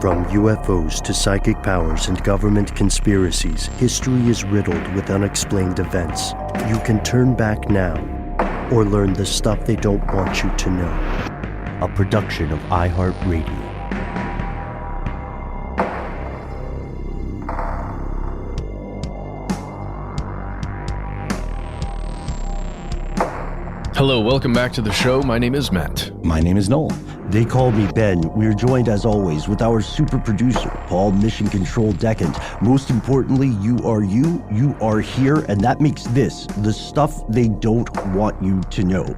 From UFOs to psychic powers and government conspiracies, history is riddled with unexplained events. You can turn back now or learn the stuff they don't want you to know. A production of iHeartRadio. Hello, welcome back to the show. My name is Matt. My name is Noel. They call me Ben. We are joined, as always, with our super producer, Paul Mission Control Decant. Most importantly, you are here, and that makes this the stuff they don't want you to know.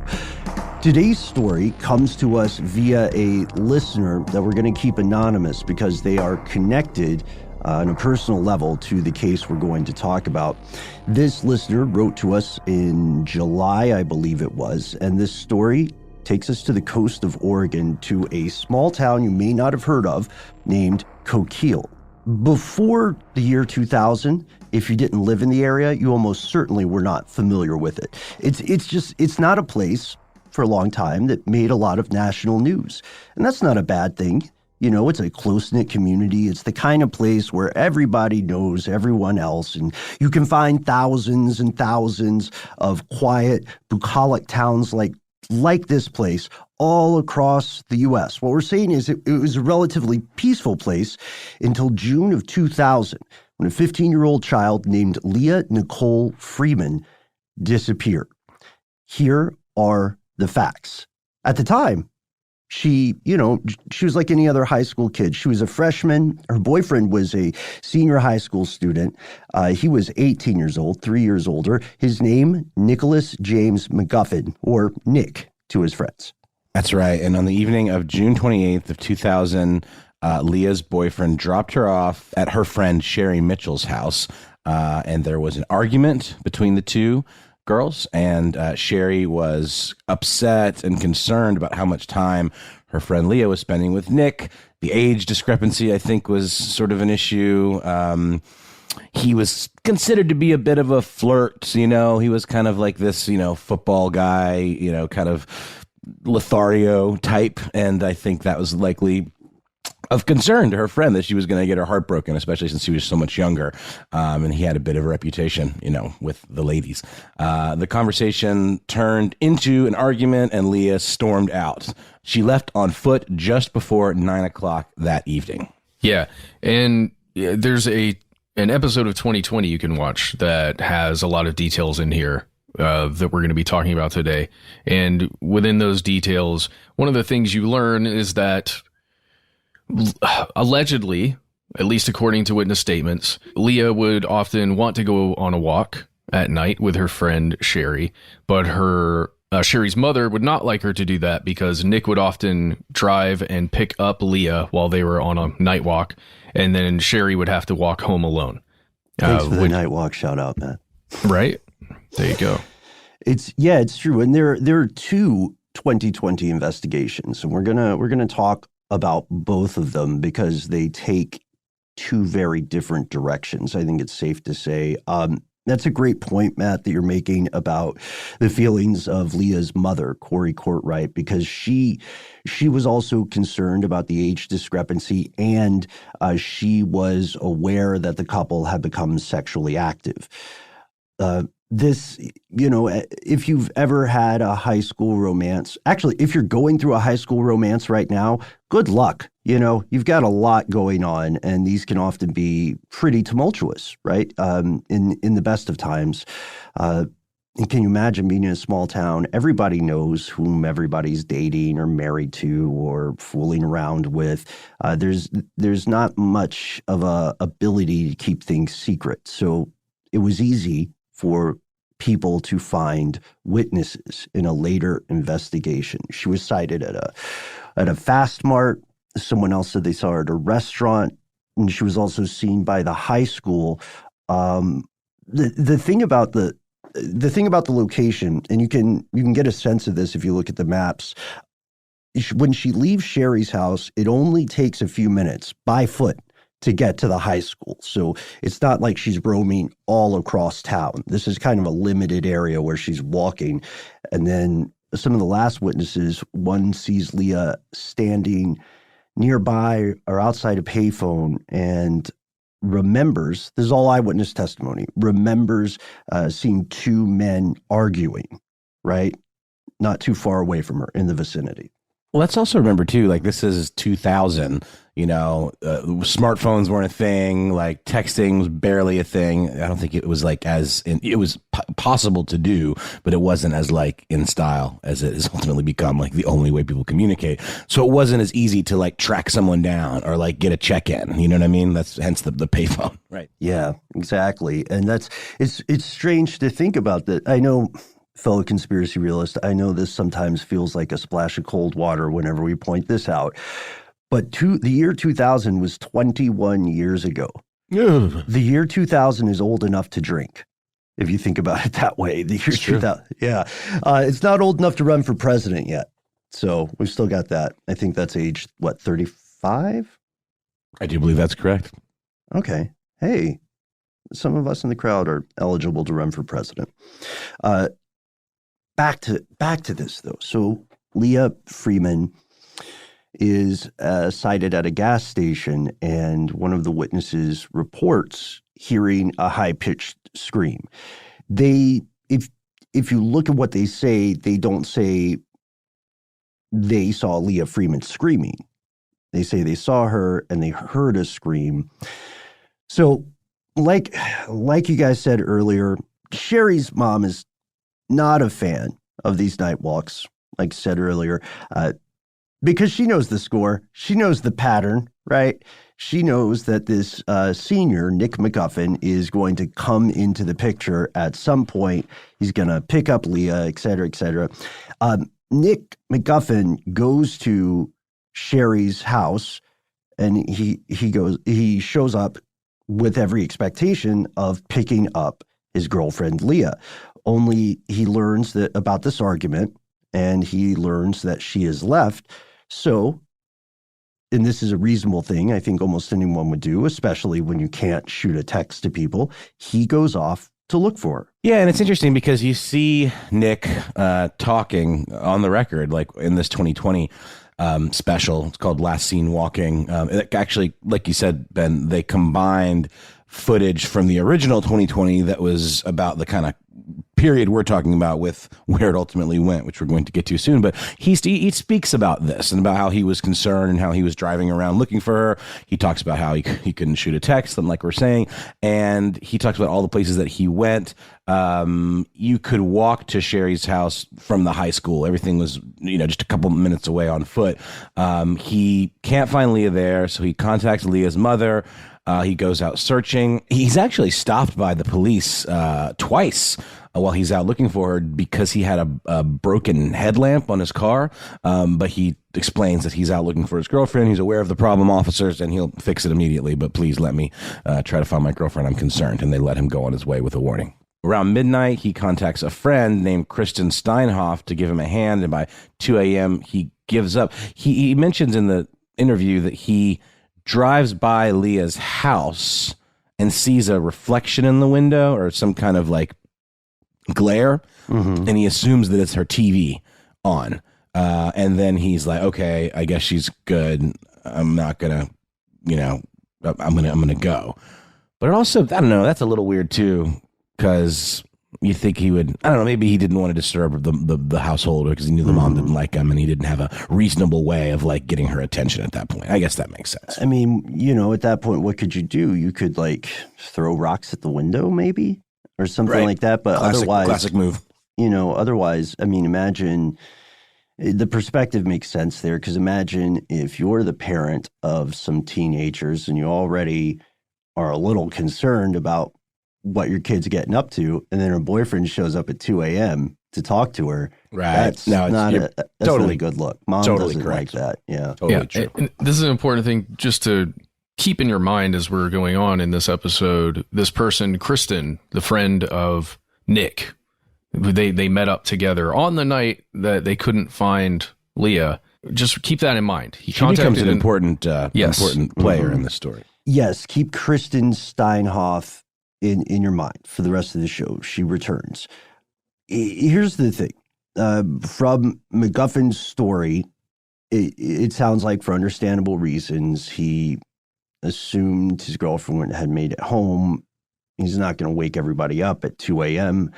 Today's story comes to us via a listener that we're going to keep anonymous because they are connected on a personal level to the case we're going to talk about. This listener wrote to us in July, I believe it was, and this story takes us to the coast of Oregon to a small town you may not have heard of named Coquille. Before the year 2000, if you didn't live in the area, you almost certainly were not familiar with it. It's not a place for a long time that made a lot of national news. And that's not a bad thing. You know, it's a close-knit community. It's the kind of place where everybody knows everyone else, and you can find thousands and thousands of quiet, bucolic towns like this place all across the U.S. What we're saying is it was a relatively peaceful place until June of 2000, when a 15-year-old child named Leah Nicole Freeman disappeared. Here are the facts. At the time, she was like any other high school kid. She was a freshman. Her boyfriend was a senior high school student. He was 18 years old, 3 years older. His name, Nicholas James McGuffin, or Nick to his friends. That's right. And on the evening of June 28th of 2000, Leah's boyfriend dropped her off at her friend Sherry Mitchell's house. And there was an argument between the two girls, and Sherry was upset and concerned about how much time her friend Leah was spending with Nick. The age discrepancy, I think, was sort of an issue. He was considered to be a bit of a flirt, you know. He was kind of like this, football guy, kind of Lothario type, and I think that was likely of concern to her friend that she was going to get her heart broken, especially since she was so much younger. And he had a bit of a reputation, with the ladies. The conversation turned into an argument and Leah stormed out. She left on foot just before 9 o'clock that evening. Yeah. And there's an episode of 2020 you can watch that has a lot of details in here that we're going to be talking about today. And within those details, one of the things you learn is that allegedly, at least according to witness statements, Leah would often want to go on a walk at night with her friend Sherry, but Sherry's mother would not like her to do that because Nick would often drive and pick up Leah while they were on a night walk, and then Sherry would have to walk home alone. Thanks for the night walk shout out, Matt. Right? There you go. It's true. And there are two 2020 investigations, and we're gonna talk about both of them because they take two very different directions. I think it's safe to say. That's a great point, Matt, that you're making about the feelings of Leah's mother, Corey Courtwright, because she was also concerned about the age discrepancy, and she was aware that the couple had become sexually active. If you've ever had a high school romance, actually, if you're going through a high school romance right now, good luck. You've got a lot going on, and these can often be pretty tumultuous, right? In the best of times. And can you imagine being in a small town? Everybody knows whom everybody's dating or married to or fooling around with. There's not much of a ability to keep things secret. So it was easy for people to find witnesses in a later investigation. She was cited at a Fast Mart. Someone else said they saw her at a restaurant, and she was also seen by the high school. The thing about the location, and you can get a sense of this if you look at the maps. When she leaves Sherry's house, it only takes a few minutes by foot to get to the high school. So it's not like she's roaming all across town. This is kind of a limited area where she's walking. And then some of the last witnesses, one sees Leah standing nearby or outside a payphone and remembers, this is all eyewitness testimony, remembers seeing two men arguing, right? Not too far away from her in the vicinity. Well, let's also remember, too, like this is 2000, smartphones weren't a thing, like texting was barely a thing. I don't think it was like it was possible to do, but it wasn't as like in style as it has ultimately become like the only way people communicate. So it wasn't as easy to like track someone down or like get a check-in. You know what I mean? That's hence the payphone, right? Yeah, exactly. And it's strange to think about that. I know, fellow conspiracy realist, I know this sometimes feels like a splash of cold water whenever we point this out, but the year 2000 was 21 years ago. Ugh. The year 2000 is old enough to drink, if you think about it that way. The year 2000, yeah. It's not old enough to run for president yet, so we've still got that. I think that's age, 35? I do believe that's correct. Okay. Hey, some of us in the crowd are eligible to run for president. Back to this, though. So Leah Freeman is cited at a gas station, and one of the witnesses reports hearing a high-pitched scream. If you look at what they say, they don't say they saw Leah Freeman screaming. They say they saw her and they heard a scream. So, like you guys said earlier, Sherry's mom is not a fan of these night walks, like I said earlier, because she knows the score. She knows the pattern, right? She knows that this senior, Nick McGuffin, is going to come into the picture at some point. He's going to pick up Leah, et cetera, et cetera. Nick McGuffin goes to Sherry's house, and he shows up with every expectation of picking up his girlfriend, Leah. Only he learns about this argument, and he learns that she is left. So, and this is a reasonable thing I think almost anyone would do, especially when you can't shoot a text to people, he goes off to look for her. Yeah, and it's interesting because you see Nick talking on the record, like in this 2020 special. It's called Last Seen Walking. It actually, like you said, Ben, they combined footage from the original 2020 that was about the kind of period we're talking about with where it ultimately went, which we're going to get to soon. But he speaks about this and about how he was concerned and how he was driving around looking for her. He talks about how he couldn't shoot a text, and like we're saying, and he talks about all the places that he went. You could walk to Sherry's house from the high school. Everything was, just a couple minutes away on foot. He can't find Leah there, so he contacts Leah's mother. He goes out searching. He's actually stopped by the police twice while he's out looking for her because he had a broken headlamp on his car. But he explains that he's out looking for his girlfriend. He's aware of the problem officers, and he'll fix it immediately. But please let me try to find my girlfriend. I'm concerned. And they let him go on his way with a warning. Around midnight, he contacts a friend named Kristen Steinhoff to give him a hand. And by 2 a.m., he gives up. He mentions in the interview that he drives by Leah's house and sees a reflection in the window or some kind of like glare, and he assumes that it's her TV on. And then he's like, okay, I guess she's good. I'm not gonna, I'm gonna go. But it also, I don't know, that's a little weird too, because you think he would, I don't know, maybe he didn't want to disturb the household because he knew the mom didn't like him and he didn't have a reasonable way of like getting her attention at that point. I guess that makes sense. I mean, at that point, what could you do? You could like throw rocks at the window maybe or something like that. But classic move. Otherwise, I mean, imagine the perspective makes sense there, because imagine if you're the parent of some teenagers and you already are a little concerned about what your kid's getting up to, and then her boyfriend shows up at 2 a.m. to talk to her. Right. That's not a good look. Mom totally doesn't correct. like that. Yeah. Totally true. And this is an important thing just to keep in your mind as we're going on in this episode. This person, Kristen, the friend of Nick, they met up together on the night that they couldn't find Leah. Just keep that in mind. She becomes an important player in this story. Yes. Keep Kristen Steinhoff in your mind for the rest of the show. She returns. Here's the thing. From McGuffin's story, it sounds like for understandable reasons, he assumed his girlfriend had made it home. He's not going to wake everybody up at 2 a.m.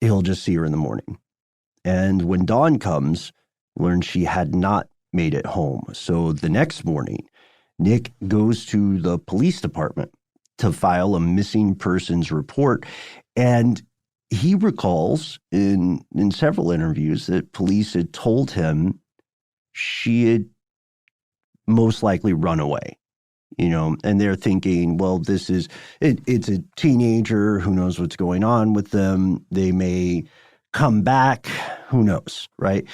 He'll just see her in the morning. And when dawn comes, learned she had not made it home. So the next morning, Nick goes to the police department to file a missing persons report. And he recalls in several interviews that police had told him she had most likely run away. And they're thinking, well, this is, it's a teenager, who knows what's going on with them. They may come back, who knows, right?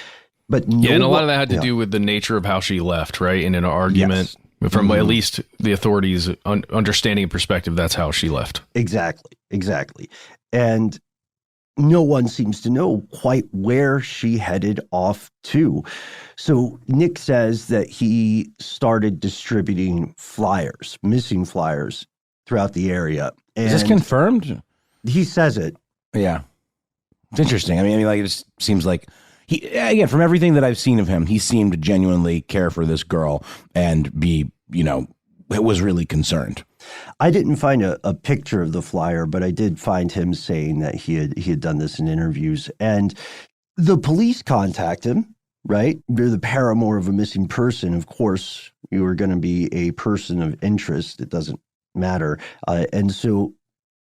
But and a lot of that had to do with the nature of how she left, right? In an argument, from at least the authorities' understanding and perspective, that's how she left. Exactly. And no one seems to know quite where she headed off to. So Nick says that he started distributing flyers, missing flyers throughout the area. And is this confirmed? He says it. Yeah. It's interesting. I mean, like, it just seems like again, from everything that I've seen of him, he seemed to genuinely care for this girl and be, was really concerned. I didn't find a picture of the flyer, but I did find him saying that he had done this in interviews. And the police contact him, right? You're the paramour of a missing person. Of course, you are going to be a person of interest. It doesn't matter. And so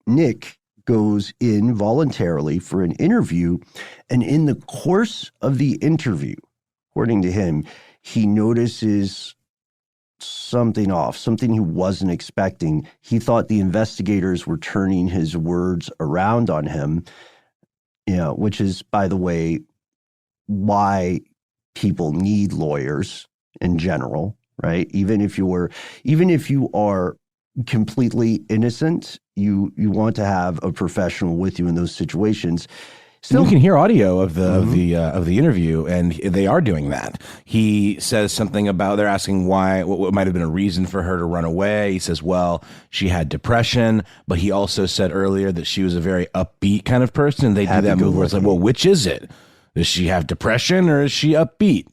Nick goes in voluntarily for an interview. And in the course of the interview, according to him, he notices something off, something he wasn't expecting. He thought the investigators were turning his words around on him, which is, by the way, why people need lawyers in general, right? Even if you are completely innocent, you want to have a professional with you in those situations. Still, you can hear audio of the interview, and they are doing that. He says something about, they're asking what might have been a reason for her to run away. He says, well, she had depression, but he also said earlier that she was a very upbeat kind of person. And they do that move where it's like, well, which is it? Does she have depression or is she upbeat?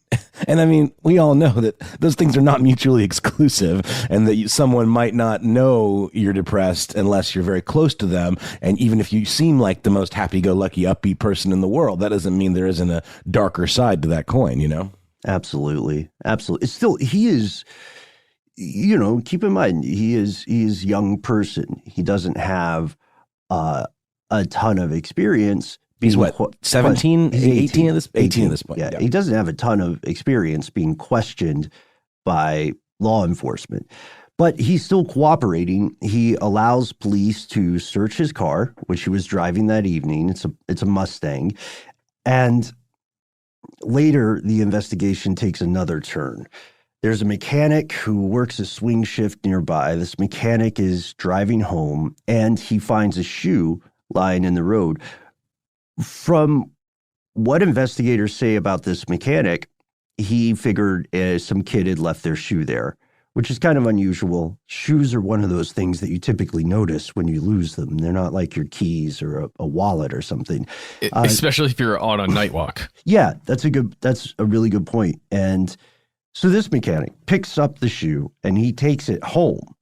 And I mean, we all know that those things are not mutually exclusive, and that someone might not know you're depressed unless you're very close to them. And even if you seem like the most happy-go-lucky, upbeat person in the world, that doesn't mean there isn't a darker side to that coin, Absolutely. Still, he is, keep in mind, he is a young person. He doesn't have a ton of experience. He's what, 17, 18 at this point? Yeah, he doesn't have a ton of experience being questioned by law enforcement, but he's still cooperating. He allows police to search his car, which he was driving that evening. It's a Mustang. And later, the investigation takes another turn. There's a mechanic who works a swing shift nearby. This mechanic is driving home, and he finds a shoe lying in the road. From what investigators say about this mechanic, he figured some kid had left their shoe there, which is kind of unusual. Shoes are one of those things that you typically notice when you lose them. They're not like your keys or a wallet or something. Especially if you're on a night walk. Yeah, that's a really good point. And so this mechanic picks up the shoe and he takes it home,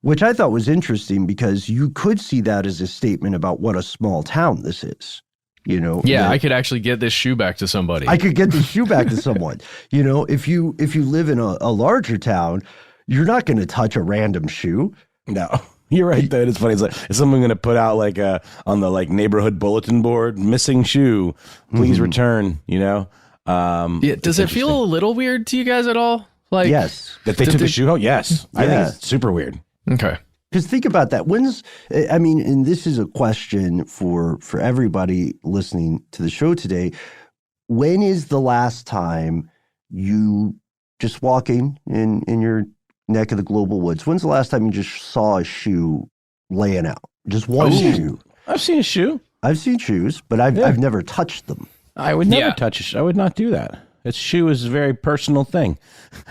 which I thought was interesting because you could see that as a statement about what a small town this is. I could actually get this shoe back to somebody. I could get this shoe back to someone. If you live in a larger town, you're not going to touch a random shoe. No, you're right. Though it's funny. It's like, is someone going to put out on the neighborhood bulletin board, missing shoe, please return? Does it feel a little weird to you guys at all? Yes, that they took the shoe home. Yes, I think it's super weird. Okay. Because think about that. And this is a question for everybody listening to the show today. When is the last time you just walking in your neck of the global woods? When's the last time you just saw a shoe laying out? Just one shoe. I've seen a shoe. I've seen shoes, but I've never touched them. I would never touch a shoe. I would not do that. A shoe is a very personal thing.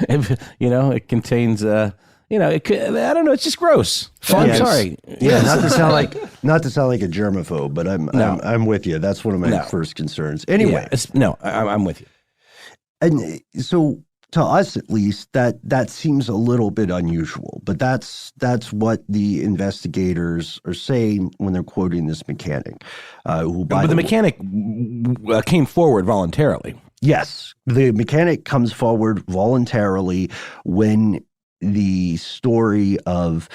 It contains it could, I don't know. It's just gross. I'm sorry. Yeah, not to sound like a germaphobe, but I'm with you. That's one of my first concerns. Anyway, I'm with you. And so to us, at least, that seems a little bit unusual, but that's what the investigators are saying when they're quoting this mechanic. But the mechanic came forward voluntarily. Yes, the mechanic comes forward voluntarily when the story of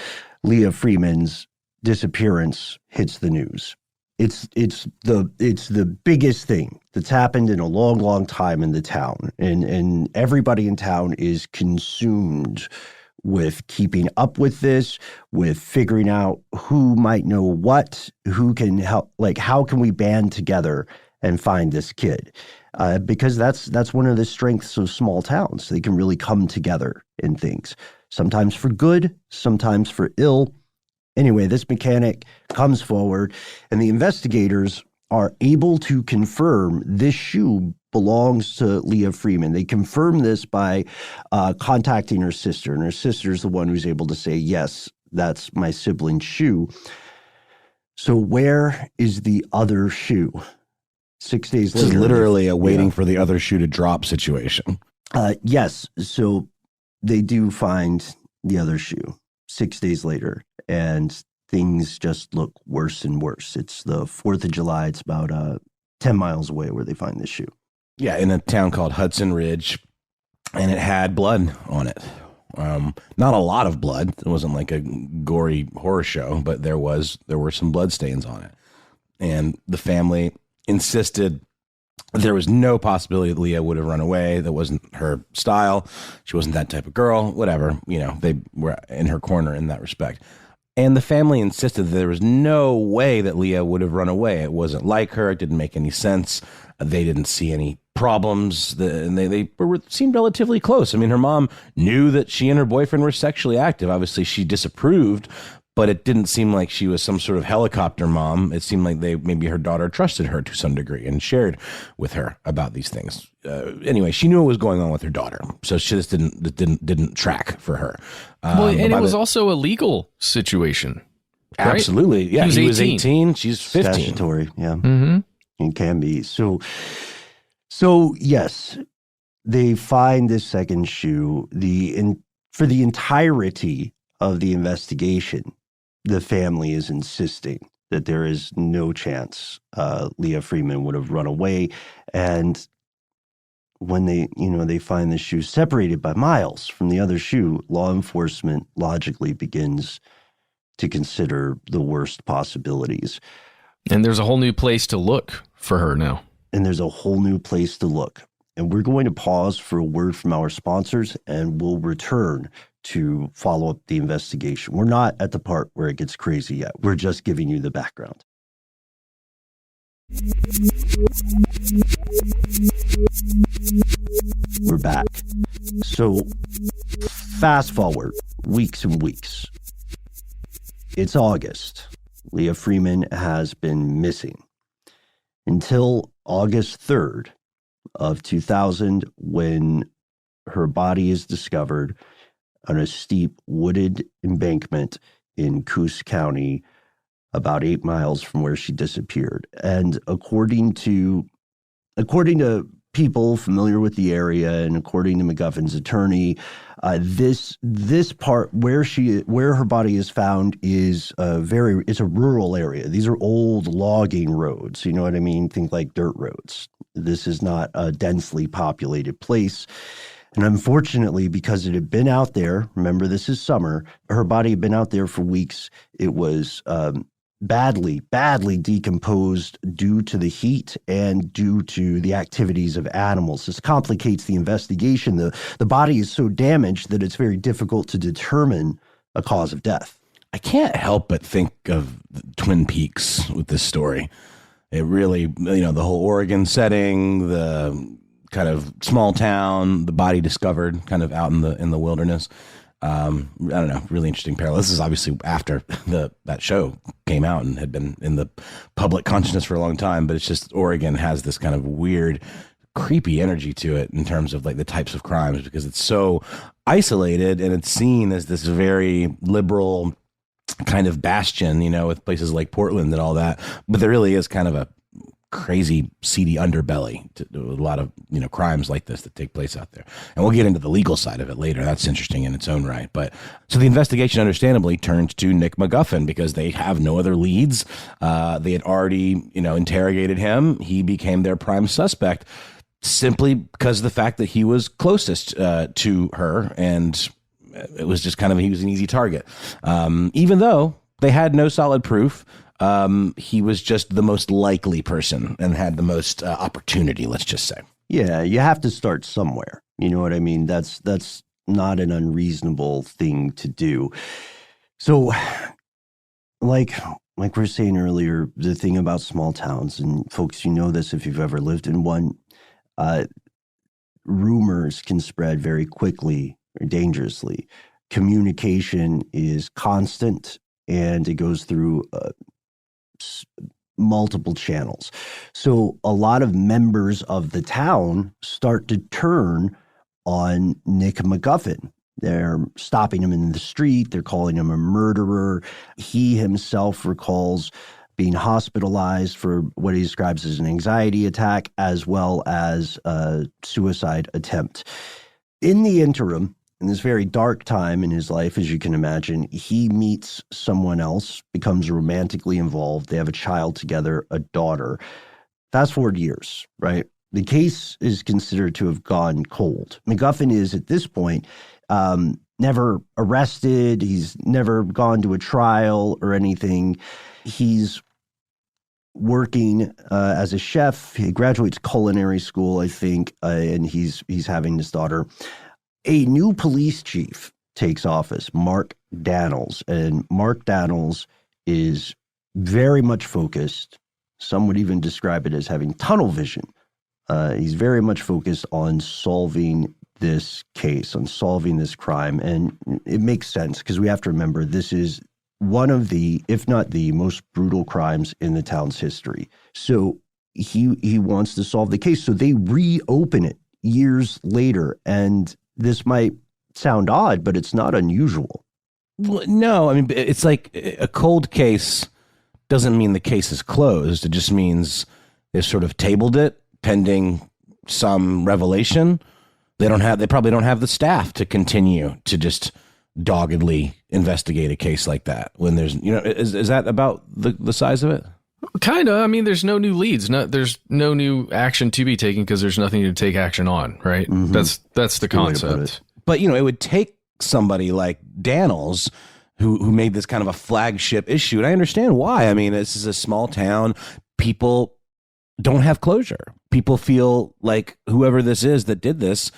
Leah Freeman's disappearance hits the news. It's the biggest thing that's happened in a long, long time in the town. And everybody in town is consumed with keeping up with this, with figuring out who might know what, who can help, like how can we band together and find this kid? Because that's one of the strengths of small towns. They can really come together in things, sometimes for good, sometimes for ill. Anyway, this mechanic comes forward, and the investigators are able to confirm this shoe belongs to Leah Freeman. They confirm this by contacting her sister, and her sister is the one who's able to say, yes, that's my sibling's shoe. So where is the other shoe? 6 days later. This is literally a waiting for the other shoe to drop situation. Yes. So they do find the other shoe 6 days later, and things just look worse and worse. It's the 4th of July. It's about 10 miles away where they find this shoe. Yeah, in a town called Hudson Ridge, and it had blood on it. Not a lot of blood. It wasn't like a gory horror show, but there were some blood stains on it. And the family insisted there was no possibility that Leah would have run away. That wasn't her style. She wasn't that type of girl, whatever. You know, they were in her corner in that respect. And the family insisted that there was no way that Leah would have run away. It wasn't like her. It didn't make any sense. They didn't see any problems. And they seemed relatively close. I mean, her mom knew that she and her boyfriend were sexually active. Obviously, she disapproved, but it didn't seem like she was some sort of helicopter mom. It seemed like maybe her daughter trusted her to some degree and shared with her about these things. Anyway, she knew what was going on with her daughter, so she just didn't track for her. And it was also a legal situation. Right? Absolutely, yeah. He was 18. She's 15. Statutory, yeah. Mm-hmm. It can be. So yes, they find this second shoe. For the entirety of the investigation, the family is insisting that there is no chance Leah Freeman would have run away. And when they find the shoe separated by miles from the other shoe, law enforcement logically begins to consider the worst possibilities. And there's a whole new place to look for her now. And there's a whole new place to look. And we're going to pause for a word from our sponsors, and we'll return to follow up the investigation. We're not at the part where it gets crazy yet. We're just giving you the background. We're back. So fast forward weeks and weeks. It's August. Leah Freeman has been missing until August 3rd of 2000, when her body is discovered on a steep wooded embankment in Coos County, about 8 miles from where she disappeared. And according to people familiar with the area, and according to McGuffin's attorney, this part where her body is found is it's a rural area. These are old logging roads. You know what I mean? Think like dirt roads. This is not a densely populated place. And unfortunately, because it had been out there, remember this is summer, her body had been out there for weeks. It was badly decomposed due to the heat and due to the activities of animals. This complicates the investigation. The body is so damaged that it's very difficult to determine a cause of death. I can't help but think of Twin Peaks with this story. It really, the whole Oregon setting, the kind of small town, the body discovered kind of out in the wilderness. I don't know, really interesting parallel. This is obviously after that show came out and had been in the public consciousness for a long time, but it's just Oregon has this kind of weird, creepy energy to it in terms of like the types of crimes, because it's so isolated and it's seen as this very liberal kind of bastion, with places like Portland and all that. But there really is kind of a crazy, seedy underbelly to a lot of, crimes like this that take place out there. And we'll get into the legal side of it later. That's interesting in its own right. But so the investigation understandably turned to Nick McGuffin because they have no other leads. They had already, interrogated him. He became their prime suspect simply because of the fact that he was closest to her, and it was just he was an easy target. Even though they had no solid proof, he was just the most likely person and had the most opportunity, let's just say. Yeah, you have to start somewhere. You know what I mean? That's not an unreasonable thing to do. So, like we were saying earlier, the thing about small towns, and folks, you know this if you've ever lived in one, rumors can spread very quickly or dangerously. Communication is constant, and it goes through multiple channels. So a lot of members of the town start to turn on Nick McGuffin. They're stopping him in the street. They're calling him a murderer. He himself recalls being hospitalized for what he describes as an anxiety attack, as well as a suicide attempt. In the interim, in this very dark time in his life, as you can imagine, he meets someone else, becomes romantically involved. They have a child together, a daughter. Fast forward years, right? The case is considered to have gone cold. McGuffin is, at this point, never arrested. He's never gone to a trial or anything. He's working as a chef. He graduates culinary school, I think, and he's having his daughter. A new police chief takes office, Mark Dannels, and Mark Dannels is very much focused. Some would even describe it as having tunnel vision. He's very much focused on solving this case, on solving this crime. And it makes sense because we have to remember this is one of the, if not the most brutal crimes in the town's history. So he wants to solve the case. So they reopen it years later. And this might sound odd, but it's not unusual. Well, no, I mean, it's like a cold case doesn't mean the case is closed. It just means they've sort of tabled it pending some revelation. They probably don't have the staff to continue to just doggedly investigate a case like that when there's, is that about the size of it? Kind of. I mean, there's no new leads. There's no new action to be taken because there's nothing to take action on, right? Mm-hmm. That's the concept. But, it would take somebody like Dannels who made this kind of a flagship issue. And I understand why. I mean, this is a small town. People don't have closure. People feel like whoever this is that did this,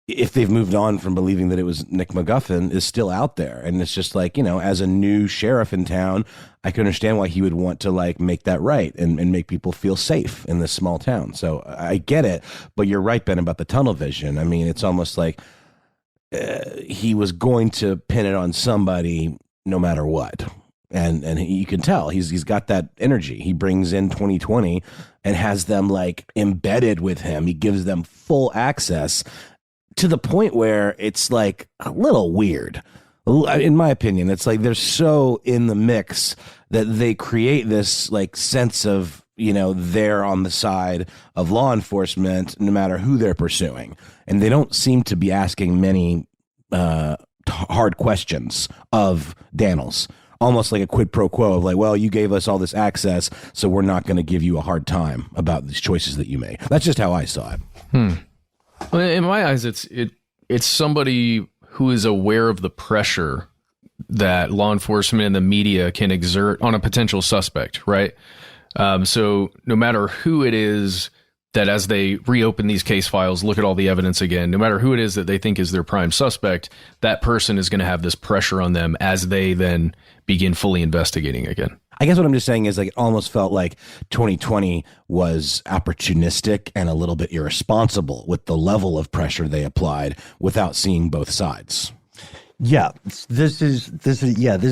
if they've moved on from believing that it was Nick McGuffin, is still out there. And it's just like, as a new sheriff in town, I can understand why he would want to make that right and make people feel safe in this small town. So I get it. But you're right, Ben, about the tunnel vision. I mean, it's almost like he was going to pin it on somebody no matter what. And you can tell he's got that energy. He brings in 2020 and has them embedded with him. He gives them full access to the point where it's a little weird. In my opinion, it's they're so in the mix that they create this sense of, they're on the side of law enforcement no matter who they're pursuing. And they don't seem to be asking many hard questions of Dannels. Almost like a quid pro quo of well, you gave us all this access, so we're not going to give you a hard time about these choices that you made. That's just how I saw it. Well, in my eyes, it's somebody who is aware of the pressure that law enforcement and the media can exert on a potential suspect, right? So no matter who it is that as they reopen these case files, look at all the evidence again, no matter who it is that they think is their prime suspect, that person is going to have this pressure on them as they then begin fully investigating again. I guess what I'm just saying is it almost felt like 2020 was opportunistic and a little bit irresponsible with the level of pressure they applied without seeing both sides. Yeah, this is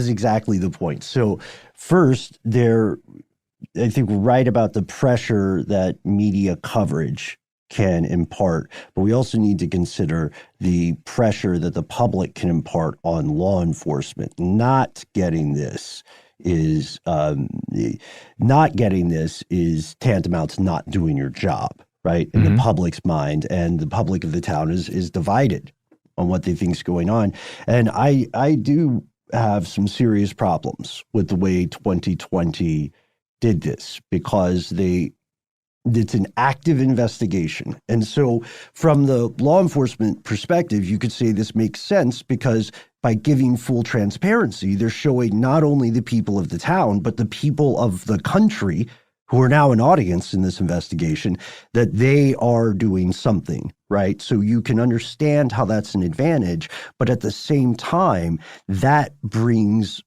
exactly the point. So first, I think right about the pressure that media coverage can impart, but we also need to consider the pressure that the public can impart on law enforcement. Not getting this is not getting this is tantamount to not doing your job, right? In the public's mind, and the public of the town is divided on what they think is going on. And I do have some serious problems with the way 2020 did this, because it's an active investigation. And so from the law enforcement perspective, you could say this makes sense, because by giving full transparency, they're showing not only the people of the town, but the people of the country who are now an audience in this investigation, that they are doing something, right? So you can understand how that's an advantage, but at the same time, that brings,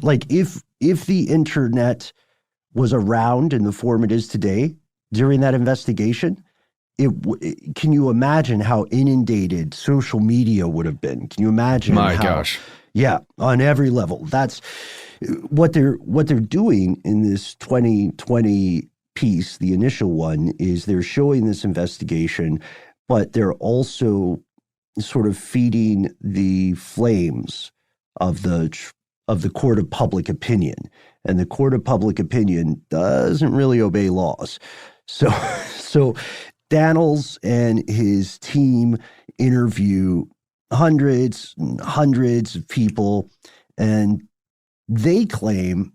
like, if the internet was around in the form it is today during that investigation, can you imagine how inundated social media would have been? Can you imagine? My gosh. Yeah, on every level. That's what they're doing in this 2020 piece. The initial one is they're showing this investigation, but they're also sort of feeding the flames of the court of public opinion. And the court of public opinion doesn't really obey laws. So Daniels and his team interview hundreds and hundreds of people, and they claim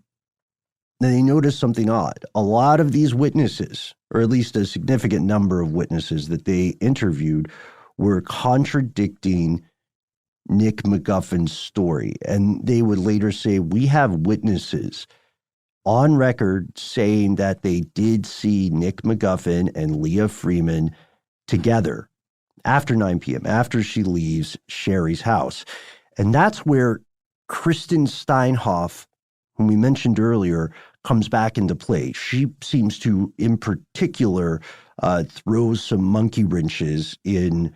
that they noticed something odd. A lot of these witnesses, or at least a significant number of witnesses that they interviewed, were contradicting Nick McGuffin's story. And they would later say, we have witnesses on record saying that they did see Nick McGuffin and Leah Freeman together after 9 p.m., after she leaves Sherry's house. And that's where Kristen Steinhoff, whom we mentioned earlier, comes back into play. She seems to, in particular, throw some monkey wrenches in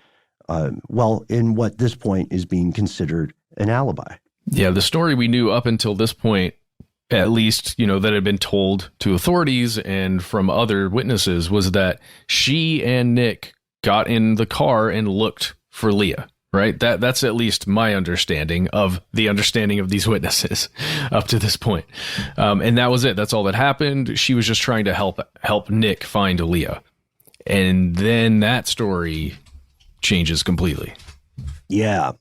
what this point is being considered an alibi. Yeah, the story we knew up until this point, at least, that had been told to authorities and from other witnesses, was that she and Nick got in the car and looked for Leah, right? That's at least my understanding of these witnesses up to this point. And that was it. That's all that happened. She was just trying to help Nick find Leah. And then that story changes completely. Yeah.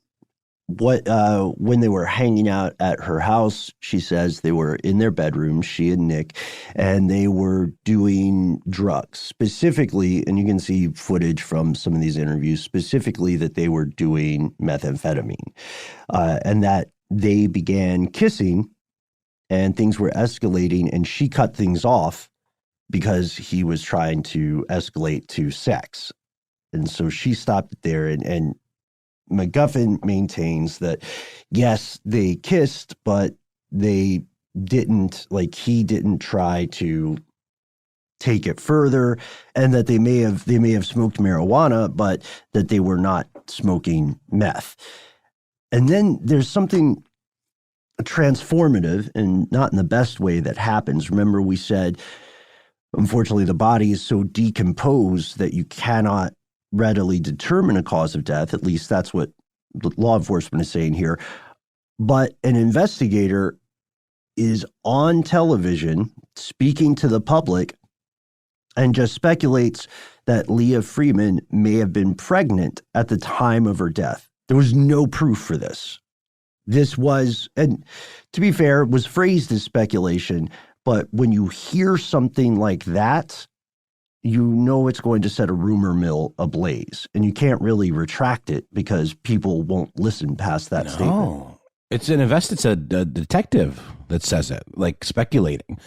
When they were hanging out at her house, she says they were in their bedroom, she and Nick, and they were doing drugs specifically. And you can see footage from some of these interviews, specifically that they were doing methamphetamine, and that they began kissing and things were escalating, and she cut things off because he was trying to escalate to sex. And so she stopped it there, and McGuffin maintains that, yes, they kissed, but they didn't, he didn't try to take it further, and that they may have smoked marijuana, but that they were not smoking meth. And then there's something transformative, and not in the best way, that happens. Remember, we said, unfortunately, the body is so decomposed that you cannot readily determine a cause of death. At least that's what law enforcement is saying here. But an investigator is on television speaking to the public and just speculates that Leah Freeman may have been pregnant at the time of her death. There was no proof for this. This was, and to be fair, it was phrased as speculation, but when you hear something like that, you know it's going to set a rumor mill ablaze, and you can't really retract it because people won't listen past that statement. It's a detective that says it, speculating.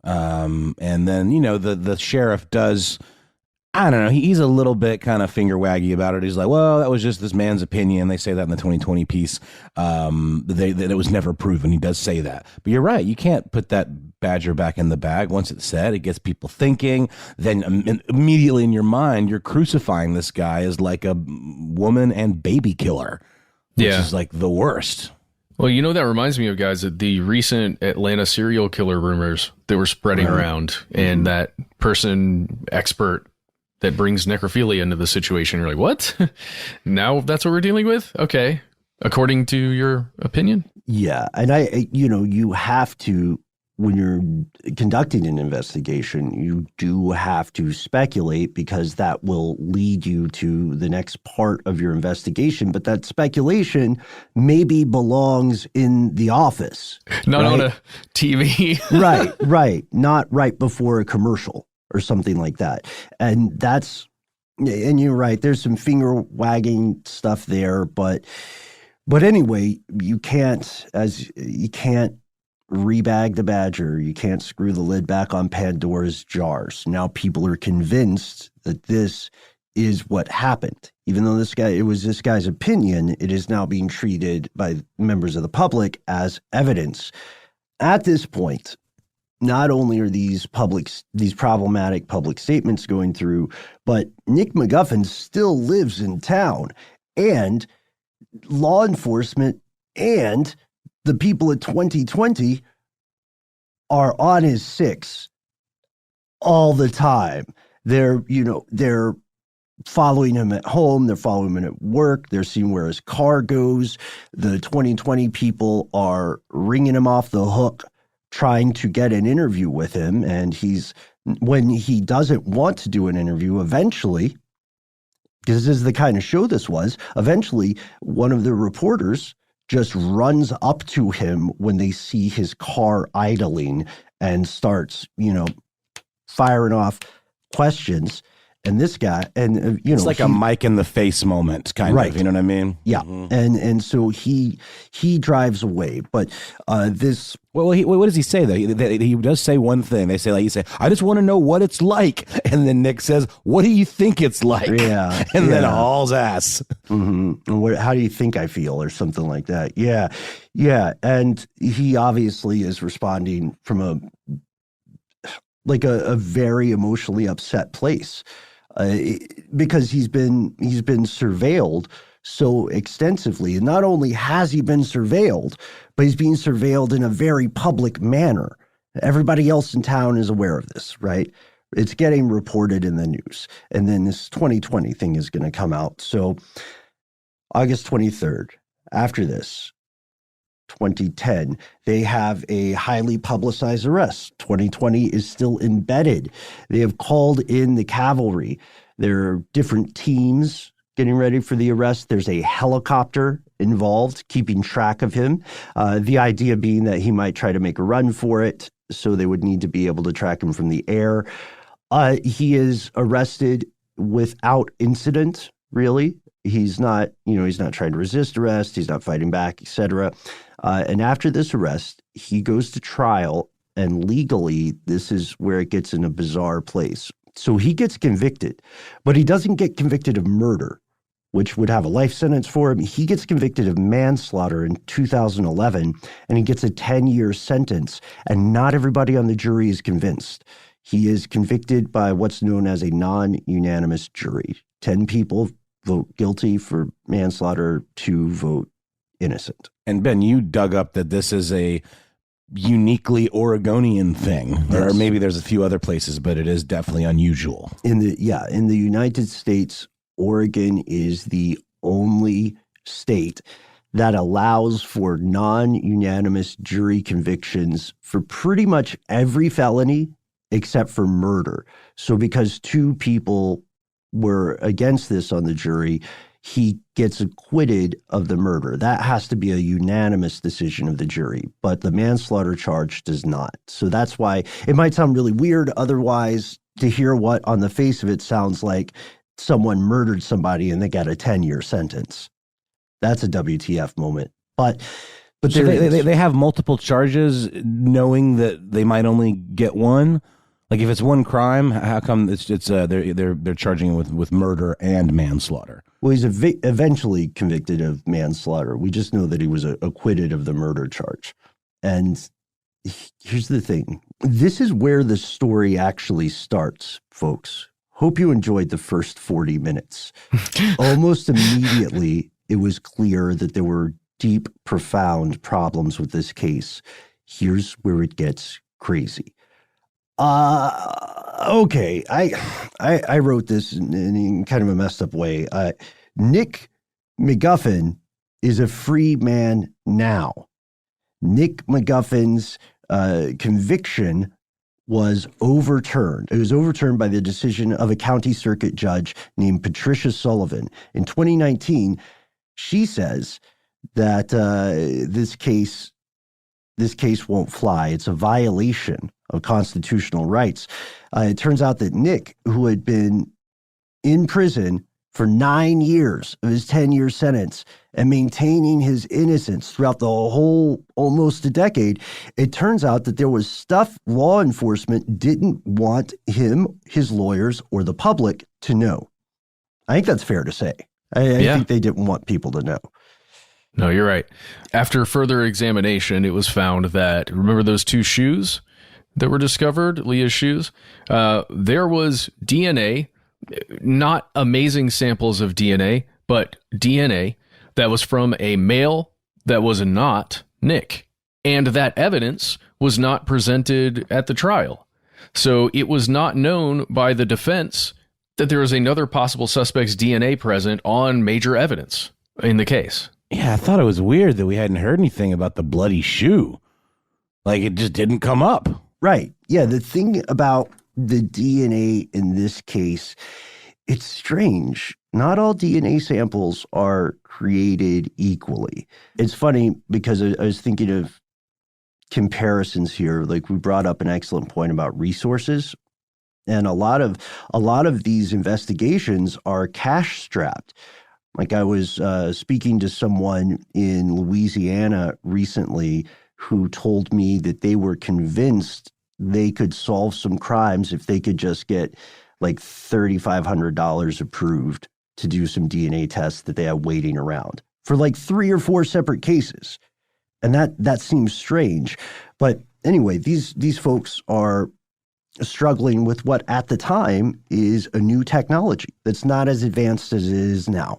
And then, the sheriff does, I don't know, he's a little bit kind of finger waggy about it. He's like, well, that was just this man's opinion. They say that in the 2020 piece, that it was never proven. He does say that. But you're right. You can't put that badger back in the bag. Once it's said, it gets people thinking. Then immediately in your mind, you're crucifying this guy as like a woman and baby killer, which is like the worst. Well, that reminds me of, guys, that the recent Atlanta serial killer rumors that were spreading around, and that expert that brings necrophilia into the situation. You're like, what? Now that's what we're dealing with? Okay. According to your opinion? Yeah. And you have to, when you're conducting an investigation, you do have to speculate because that will lead you to the next part of your investigation. But that speculation maybe belongs in the office. Not right? on a TV. Right. Not right before a commercial or something like that. And you're right, there's some finger wagging stuff there, but anyway, you can't rebag the badger. You can't screw the lid back on Pandora's jars. Now people are convinced that this is what happened. Even though it was this guy's opinion, it is now being treated by members of the public as evidence. At this point, not only are these problematic public statements going through, but Nick McGuffin still lives in town, and law enforcement and the people at 2020 are on his six all the time. They're following him at home. They're following him at work. They're seeing where his car goes. The 2020 people are ringing him off the hook, trying to get an interview with him. And when he doesn't want to do an interview, eventually, because this is the kind of show this was, eventually one of the reporters just runs up to him when they see his car idling and starts, firing off questions. And this guy, it's like a mic in the face moment, kind of. You know what I mean? Yeah, and so he drives away. But this. Well, what does he say though? He does say one thing. They say I just want to know what it's like, and then Nick says, "What do you think it's like?" Yeah, and then hauls ass. Mm-hmm. How do you think I feel, or something like that? Yeah, and he obviously is responding from a very emotionally upset place. Because he's been surveilled so extensively. And not only has he been surveilled, but he's being surveilled in a very public manner. Everybody else in town is aware of this, right? It's getting reported in the news. And then this 2020 thing is going to come out. So August 23rd, after this, 2010, they have a highly publicized arrest. 2020 is still embedded. They have called in the cavalry. There are different teams getting ready for the arrest. There's a helicopter involved, keeping track of him. The idea being that he might try to make a run for it, so they would need to be able to track him from the air. He is arrested without incident, really. He's not trying to resist arrest. He's not fighting back, etc. And after this arrest, he goes to trial, and legally, this is where it gets in a bizarre place. So he gets convicted, but he doesn't get convicted of murder, which would have a life sentence for him. He gets convicted of manslaughter in 2011, and he gets a 10-year sentence, and not everybody on the jury is convinced. He is convicted by what's known as a non-unanimous jury. 10 people vote guilty for manslaughter, 2 vote innocent. And Ben, you dug up that this is a uniquely Oregonian thing, yes. Or maybe there's a few other places, but it is definitely unusual. In the United States, Oregon is the only state that allows for non-unanimous jury convictions for pretty much every felony except for murder. So because 2 people were against this on the jury, he gets acquitted of the murder. That has to be a unanimous decision of the jury, but the manslaughter charge does not. So that's why it might sound really weird otherwise to hear what on the face of it sounds like someone murdered somebody and they got a 10-year sentence. That's a WTF moment. But so they have multiple charges knowing that they might only get one. Like if it's one crime, how come they're charging him with murder and manslaughter? Well, he's eventually convicted of manslaughter. We just know that he was acquitted of the murder charge. And here's the thing. This is where the story actually starts, folks. Hope you enjoyed the first 40 minutes. Almost immediately, it was clear that there were deep, profound problems with this case. Here's where it gets crazy. Okay. I wrote this in kind of a messed up way. Nick McGuffin is a free man now. Nick McGuffin's conviction was overturned. It was overturned by the decision of a county circuit judge named Patricia Sullivan. In 2019, she says that this case won't fly. It's a violation of constitutional rights. It turns out that Nick, who had been in prison for 9 years of his 10-year sentence and maintaining his innocence throughout the whole almost a decade, it turns out that there was stuff law enforcement didn't want him, his lawyers, or the public to know. I think that's fair to say. I think they didn't want people to know. No, you're right. After further examination, it was found that, remember those two shoes that were discovered, Leah's shoes? There was DNA, not amazing samples of DNA, but DNA that was from a male that was not Nick. And that evidence was not presented at the trial. So it was not known by the defense that there was another possible suspect's DNA present on major evidence in the case. Yeah, I thought it was weird that we hadn't heard anything about the bloody shoe. Like, it just didn't come up. Right. Yeah, the thing about the DNA in this case, it's strange. Not all DNA samples are created equally. It's funny because I was thinking of comparisons here. Like, we brought up an excellent point about resources. And a lot of these investigations are cash strapped. Like, I was speaking to someone in Louisiana recently who told me that they were convinced they could solve some crimes if they could just get like $3,500 approved to do some DNA tests that they have waiting around for like 3 or 4 separate cases. And that seems strange. But anyway, these folks are struggling with what at the time is a new technology that's not as advanced as it is now.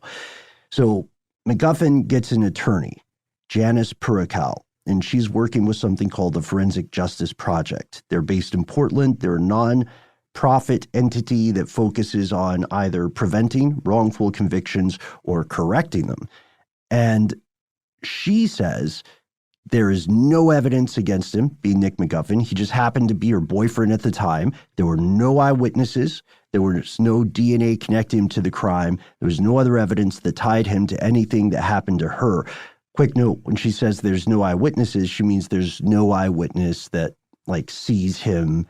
So McGuffin gets an attorney, Janice Puricale, and she's working with something called the Forensic Justice Project. They're based in Portland. They're a non-profit entity that focuses on either preventing wrongful convictions or correcting them. And she says there is no evidence against him, being Nick McGuffin. He just happened to be her boyfriend at the time. There were no eyewitnesses. There was no DNA connecting him to the crime. There was no other evidence that tied him to anything that happened to her. Quick note, when she says there's no eyewitnesses, she means there's no eyewitness that like sees him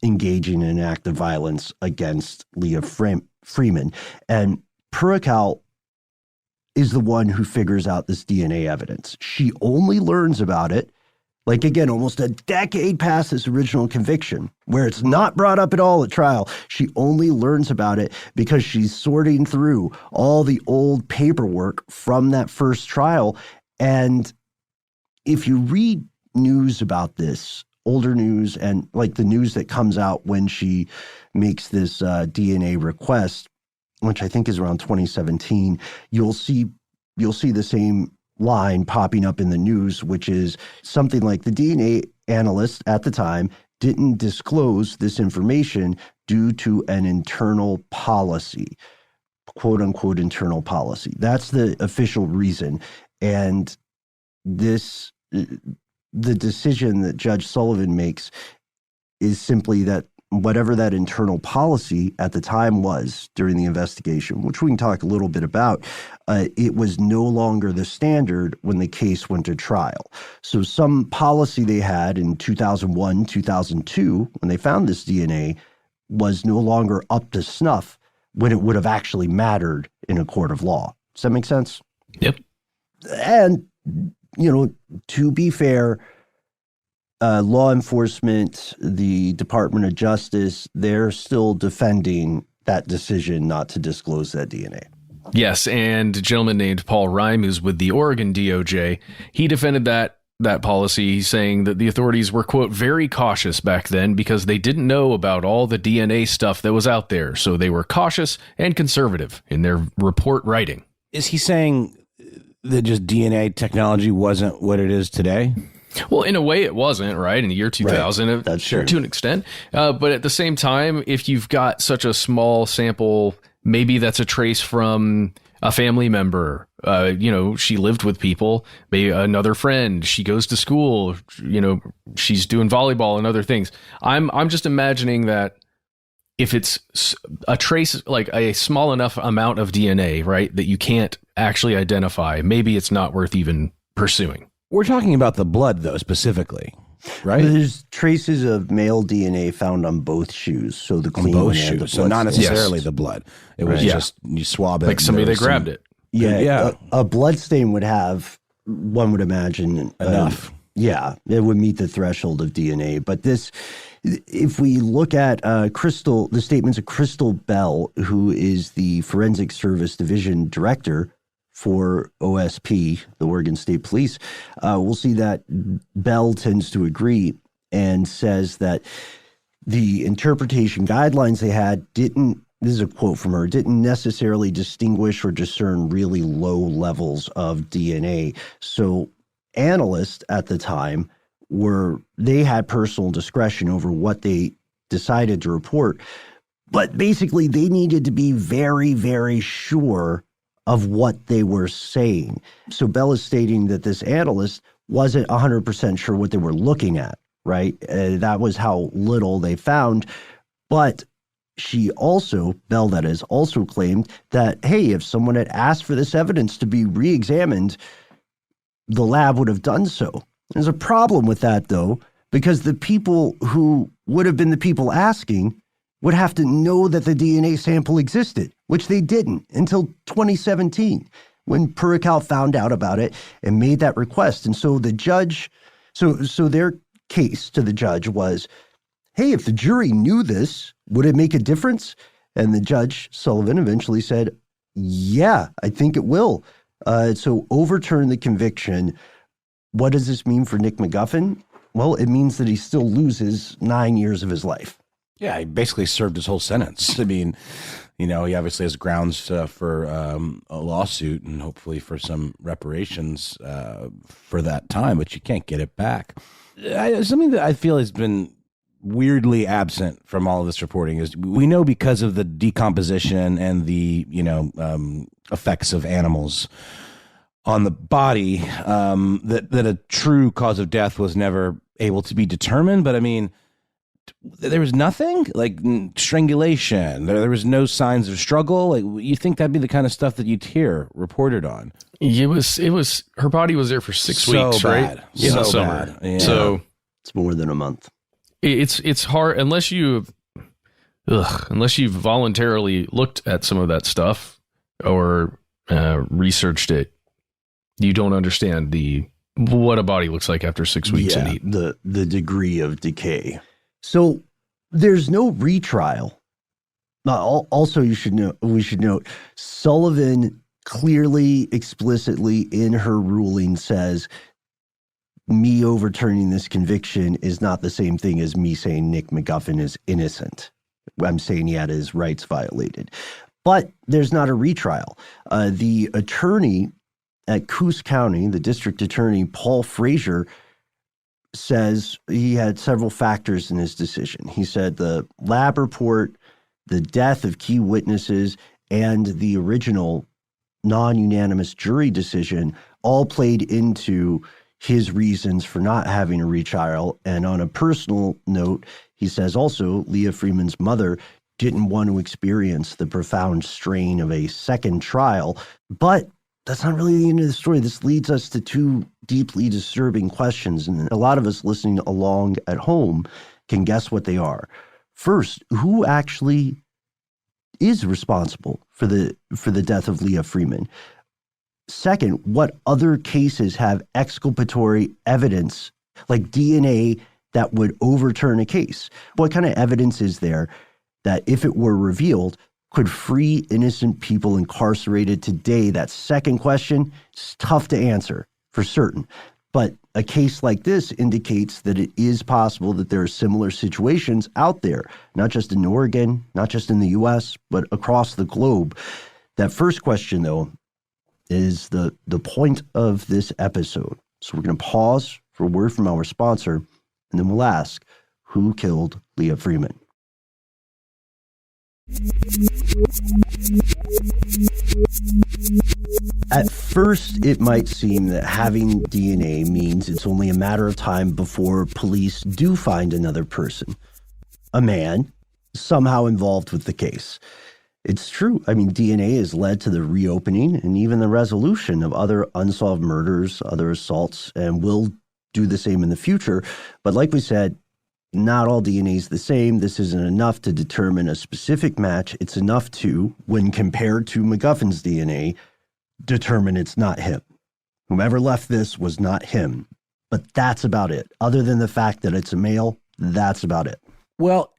engaging in an act of violence against Leah Freeman. And Puricale is the one who figures out this DNA evidence. She only learns about it, like, again, almost a decade past this original conviction, where it's not brought up at all at trial. She only learns about it because she's sorting through all the old paperwork from that first trial. And if you read news about this, older news, and like the news that comes out when she makes this DNA request, which I think is around 2017, you'll see the same line popping up in the news, which is something like the DNA analyst at the time didn't disclose this information due to an internal policy, quote unquote internal policy. That's the official reason. And the decision that Judge Sullivan makes is simply that whatever that internal policy at the time was during the investigation, which we can talk a little bit about, it was no longer the standard when the case went to trial. So some policy they had in 2001, 2002, when they found this DNA, was no longer up to snuff when it would have actually mattered in a court of law. Does that make sense? Yep. And, to be fair, law enforcement, the Department of Justice, they're still defending that decision not to disclose that DNA. Yes, and a gentleman named Paul Rime, who's with the Oregon DOJ, he defended that policy, saying that the authorities were, quote, very cautious back then because they didn't know about all the DNA stuff that was out there. So they were cautious and conservative in their report writing. Is he saying that just DNA technology wasn't what it is today? Well, in a way it wasn't, right? In the year 2000, right. That's true. To an extent. But at the same time, if you've got such a small sample, maybe that's a trace from a family member She lived with people, maybe another friend. She goes to school. She's doing volleyball and other things. I'm just imagining that if it's a trace, like a small enough amount of DNA, right, that you can't actually identify, maybe it's not worth even pursuing. We're talking about the blood, though, specifically, right? There's traces of male DNA found on both shoes, so the clean both and shoes, the so not blood necessarily stains. the blood. It was Right. just you swab it, Like somebody they grabbed it. Yeah. A blood stain would have, one would imagine, enough. It would meet the threshold of DNA. But this, if we look at the statements of Crystal Bell, who is the Forensic Service Division Director for OSP, the Oregon State Police, we'll see that Bell tends to agree and says that the interpretation guidelines they had didn't, this is a quote from her, didn't necessarily distinguish or discern really low levels of DNA. So analysts at the time they had personal discretion over what they decided to report. But basically, they needed to be very, very sure of what they were saying. So Bell is stating that this analyst wasn't 100% sure what they were looking at, right? That was how little they found. But she also, Bell that is, also claimed that, hey, if someone had asked for this evidence to be re-examined, the lab would have done so. There's a problem with that, though, because the people who would have been the people asking would have to know that the DNA sample existed, which they didn't until 2017, when Puracal found out about it and made that request. And so the judge, so their case to the judge was, hey, if the jury knew this, would it make a difference? And the judge, Sullivan, eventually said, yeah, I think it will. So overturn the conviction. What does this mean for Nick McGuffin? Well, it means that he still loses 9 years of his life. Yeah, he basically served his whole sentence. I mean, he obviously has grounds for a lawsuit and hopefully for some reparations for that time, but you can't get it back. Something that I feel has been weirdly absent from all of this reporting is we know because of the decomposition and the effects of animals on the body that a true cause of death was never able to be determined. But I mean, there was nothing like strangulation. There was no signs of struggle. Like, you think that'd be the kind of stuff that you'd hear reported on? It was her body was there for 6 weeks, bad. right? In the summer. Bad. Yeah. So it's more than a month. It's hard unless you voluntarily looked at some of that stuff or researched it. You don't understand what a body looks like after 6 weeks in heat. The degree of decay. So there's no retrial. Also, we should note, Sullivan clearly, explicitly in her ruling says, me overturning this conviction is not the same thing as me saying Nick McGuffin is innocent. I'm saying he had his rights violated. But there's not a retrial. The attorney at Coos County, the district attorney, Paul Frazier, says he had several factors in his decision. He said the lab report, the death of key witnesses, and the original non-unanimous jury decision all played into his reasons for not having a retrial. And on a personal note, he says also Leah Freeman's mother didn't want to experience the profound strain of a second trial. But that's not really the end of the story. This leads us to two deeply disturbing questions, and a lot of us listening along at home can guess what they are. First, who actually is responsible for the death of Leah Freeman? Second, what other cases have exculpatory evidence, like DNA, that would overturn a case? What kind of evidence is there that, if it were revealed, could free innocent people incarcerated today? That second question is tough to answer for certain. But a case like this indicates that it is possible that there are similar situations out there, not just in Oregon, not just in the U.S., but across the globe. That first question, though, is the point of this episode. So we're going to pause for a word from our sponsor, and then we'll ask, who killed Leah Freeman? At first, it might seem that having DNA means it's only a matter of time before police do find another person, a man, somehow involved with the case. It's true. I mean, DNA has led to the reopening and even the resolution of other unsolved murders, other assaults, and will do the same in the future. But like we said, not all DNA is the same. This isn't enough to determine a specific match. It's enough to, when compared to McGuffin's DNA, determine it's not him. Whomever left this was not him. But that's about it. Other than the fact that it's a male, that's about it. Well,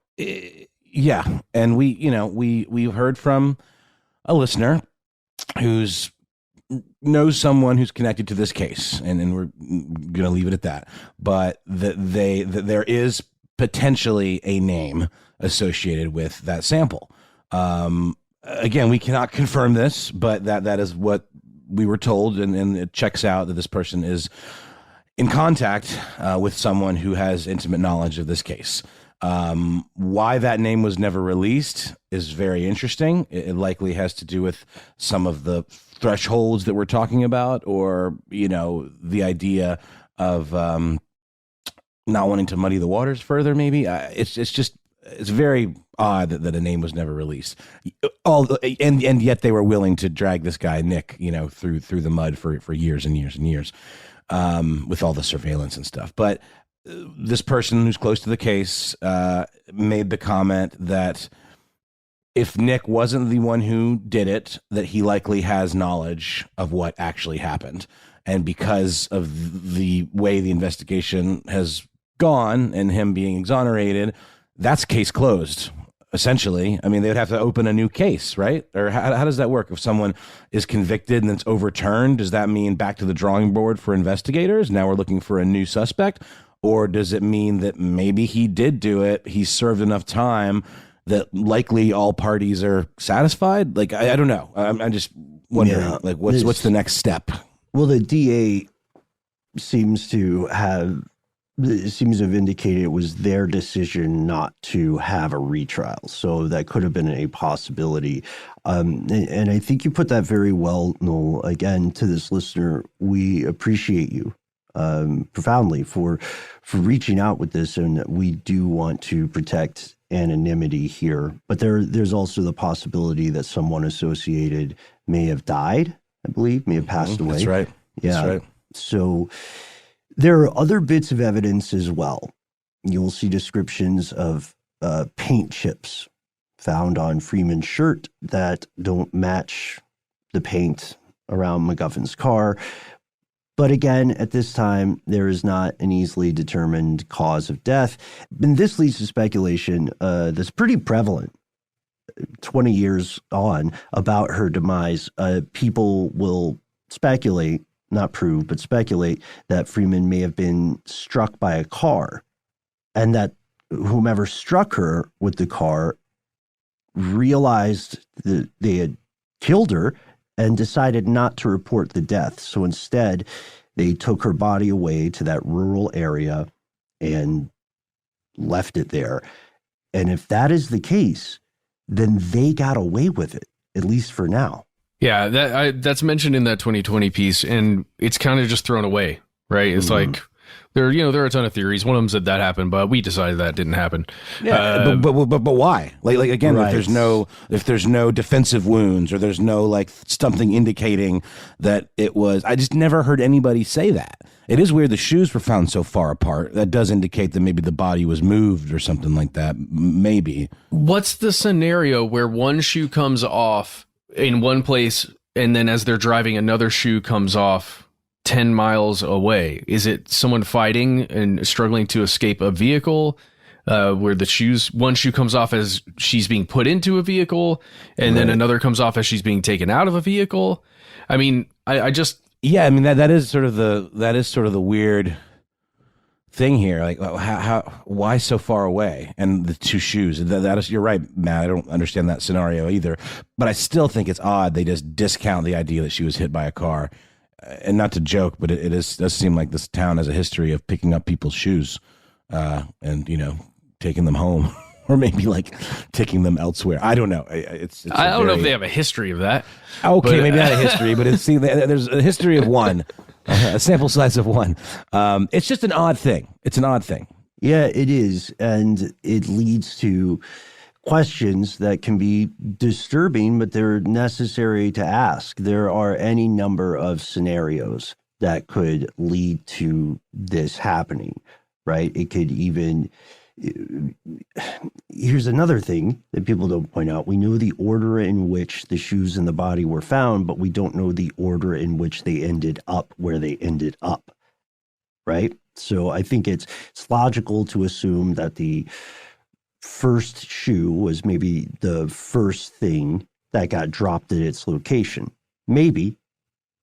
yeah. And we've heard from a listener who's knows someone who's connected to this case, and we're going to leave it at that. But that there is potentially a name associated with that sample. Again, we cannot confirm this, but that is what we were told, and it checks out that this person is in contact with someone who has intimate knowledge of this case. Why that name was never released is very interesting. It likely has to do with some of the thresholds that we're talking about, or, the idea of not wanting to muddy the waters further, maybe. It's very odd that a name was never released. And yet they were willing to drag this guy, Nick, through the mud for years and years and years, with all the surveillance and stuff. But this person who's close to the case made the comment that if Nick wasn't the one who did it, that he likely has knowledge of what actually happened. And because of the way the investigation has gone and him being exonerated, that's case closed, essentially. I mean, they would have to open a new case, right? Or how does that work? If someone is convicted and it's overturned, does that mean back to the drawing board for investigators? Now we're looking for a new suspect? Or does it mean that maybe he did do it, he served enough time that likely all parties are satisfied? Like, I don't know. I'm just wondering, what's the next step? Well, the DA seems to have indicated it was their decision not to have a retrial. So that could have been a possibility. And I think you put that very well, Noel. Again, to this listener, we appreciate you profoundly for reaching out with this, and we do want to protect anonymity here. But there's also the possibility that someone associated may have died, I believe, may have passed away. That's right. Yeah. That's right. So there are other bits of evidence as well. You'll see descriptions of paint chips found on Freeman's shirt that don't match the paint around McGuffin's car. But again, at this time, there is not an easily determined cause of death. And this leads to speculation that's pretty prevalent 20 years on about her demise. People will speculate, not prove, but speculate that Freeman may have been struck by a car, and that whomever struck her with the car realized that they had killed her and decided not to report the death. So instead, they took her body away to that rural area and left it there. And if that is the case, then they got away with it, at least for now. Yeah, that's mentioned in that 2020 piece, and it's kind of just thrown away, right? It's like there are a ton of theories. One of them said that happened, but we decided that didn't happen. Yeah, but why? Like again, right. if there's no defensive wounds, or there's no something indicating that it was. I just never heard anybody say that. It is weird the shoes were found so far apart. That does indicate that maybe the body was moved or something like that. Maybe. What's the scenario where one shoe comes off in one place, and then as they're driving, another shoe comes off 10 miles away? Is it someone fighting and struggling to escape a vehicle, where one shoe comes off as she's being put into a vehicle, and then another comes off as she's being taken out of a vehicle? I mean, I just... Yeah, I mean, that is sort of the weird thing here. Like, why so far away? And the two shoes. That is, you're right, Matt. I don't understand that scenario either. But I still think it's odd they just discount the idea that she was hit by a car. And not to joke, but it does seem like this town has a history of picking up people's shoes and taking them home or maybe like taking them elsewhere. I don't know. I don't know if they have a history of that. Okay, but, maybe not a history, but there's a history of one, a sample size of one. It's just an odd thing. It's an odd thing. Yeah, it is. And it leads to questions that can be disturbing, but they're necessary to ask. There are any number of scenarios that could lead to this happening, right? It could even, here's another thing that people don't point out. We know the order in which the shoes and the body were found, but we don't know the order in which they ended up where they ended up, right? So I think it's logical to assume that the first shoe was maybe the first thing that got dropped at its location. Maybe,